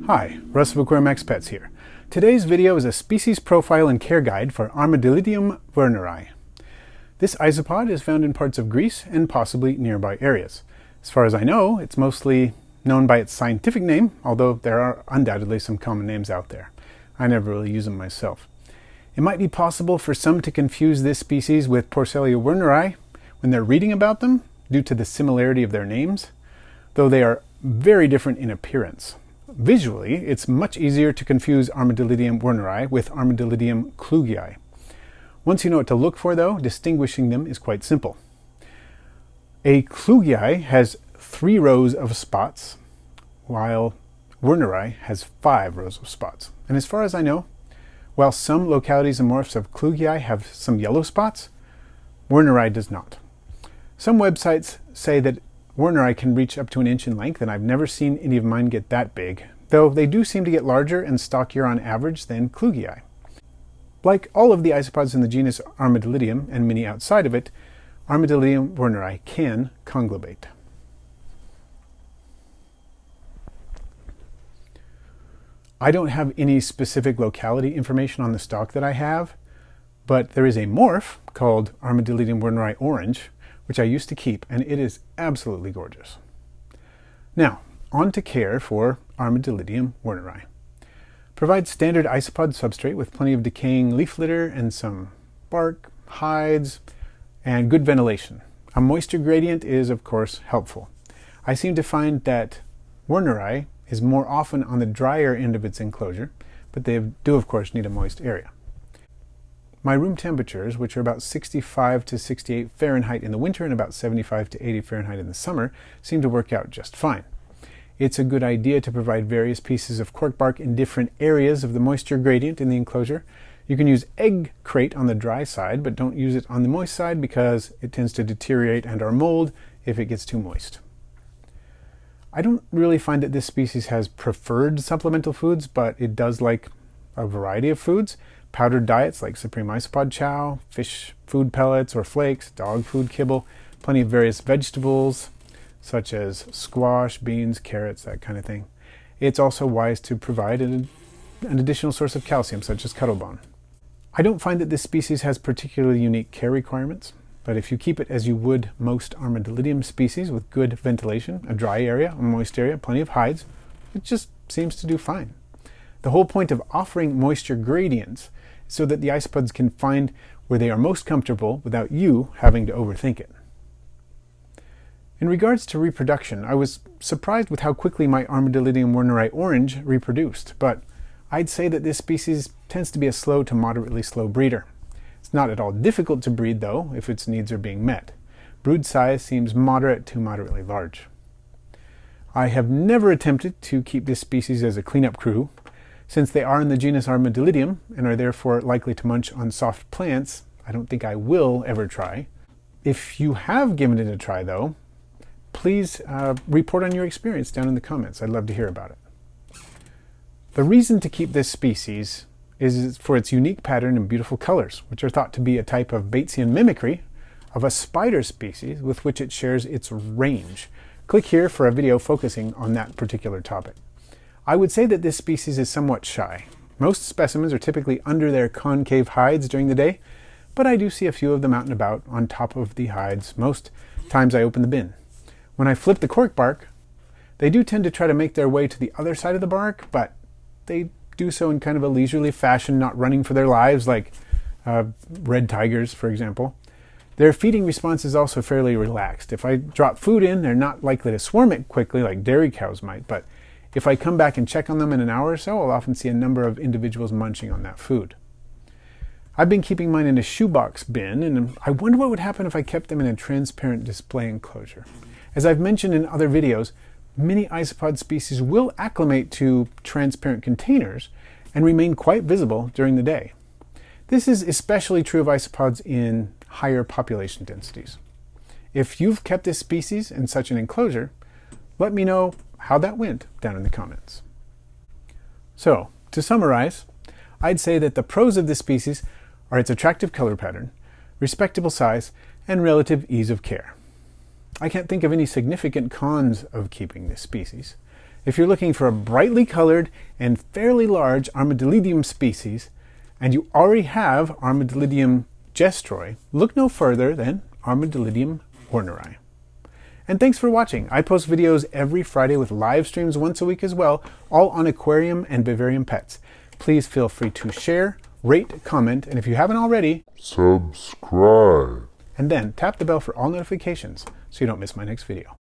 Hi, Russ of Aquarium Pets here. Today's video is a species profile and care guide for Armadillidium werneri. This isopod is found in parts of Greece and possibly nearby areas. As far as I know, it's mostly known by its scientific name, although there are undoubtedly some common names out there. I never really use them myself. It might be possible for some to confuse this species with Porcellia werneri when they're reading about them due to the similarity of their names, though they are very different in appearance. Visually, it's much easier to confuse Armadillidium werneri with Armadillidium klugii. Once you know what to look for, though, distinguishing them is quite simple. A klugii has 3 rows of spots, while werneri has 5 rows of spots. And as far as I know, while some localities and morphs of klugii have some yellow spots, werneri does not. Some websites say that werneri can reach up to an inch in length, and I've never seen any of mine get that big, though they do seem to get larger and stockier on average than klugii. Like all of the isopods in the genus Armadillidium, and many outside of it, Armadillidium werneri can conglobate. I don't have any specific locality information on the stock that I have, but there is a morph called Armadillidium werneri orange, which I used to keep, and it is absolutely gorgeous. Now, on to care for Armadillidium werneri. Provide standard isopod substrate with plenty of decaying leaf litter and some bark, hides, and good ventilation. A moisture gradient is, of course, helpful. I seem to find that werneri is more often on the drier end of its enclosure, but they do, of course, need a moist area. My room temperatures, which are about 65 to 68 Fahrenheit in the winter and about 75 to 80 Fahrenheit in the summer, seem to work out just fine. It's a good idea to provide various pieces of cork bark in different areas of the moisture gradient in the enclosure. You can use egg crate on the dry side, but don't use it on the moist side because it tends to deteriorate and or mold if it gets too moist. I don't really find that this species has preferred supplemental foods, but it does like a variety of foods. Powdered diets like Supreme Isopod chow, fish food pellets or flakes, dog food kibble, plenty of various vegetables such as squash, beans, carrots, that kind of thing. It's also wise to provide an additional source of calcium such as cuttlebone. I don't find that this species has particularly unique care requirements, but if you keep it as you would most Armadillidium species with good ventilation, a dry area, a moist area, plenty of hides, it just seems to do fine. The whole point of offering moisture gradients so that the isopods can find where they are most comfortable without you having to overthink it. In regards to reproduction, I was surprised with how quickly my Armadillidium werneri orange reproduced, but I'd say that this species tends to be a slow to moderately slow breeder. It's not at all difficult to breed, though, if its needs are being met. Brood size seems moderate to moderately large. I have never attempted to keep this species as a cleanup crew. Since they are in the genus Armadillidium and are therefore likely to munch on soft plants, I don't think I will ever try. If you have given it a try, though, please report on your experience down in the comments. I'd love to hear about it. The reason to keep this species is for its unique pattern and beautiful colors, which are thought to be a type of Batesian mimicry of a spider species with which it shares its range. Click here for a video focusing on that particular topic. I would say that this species is somewhat shy. Most specimens are typically under their concave hides during the day, but I do see a few of them out and about on top of the hides most times I open the bin. When I flip the cork bark, they do tend to try to make their way to the other side of the bark, but they do so in kind of a leisurely fashion, not running for their lives like red tigers, for example. Their feeding response is also fairly relaxed. If I drop food in, they're not likely to swarm it quickly like dairy cows might, but if I come back and check on them in an hour or so, I'll often see a number of individuals munching on that food. I've been keeping mine in a shoebox bin, and I wonder what would happen if I kept them in a transparent display enclosure. As I've mentioned in other videos, many isopod species will acclimate to transparent containers and remain quite visible during the day. This is especially true of isopods in higher population densities. If you've kept this species in such an enclosure, let me know how that went down in the comments. So, to summarize, I'd say that the pros of this species are its attractive color pattern, respectable size, and relative ease of care. I can't think of any significant cons of keeping this species. If you're looking for a brightly colored and fairly large Armadillidium species, and you already have Armadillidium gestroi, look no further than Armadillidium werneri. And thanks for watching. I post videos every Friday with live streams once a week as well, all on aquarium and vivarium pets. Please feel free to share, rate, comment, and if you haven't already, subscribe. And then tap the bell for all notifications so you don't miss my next video.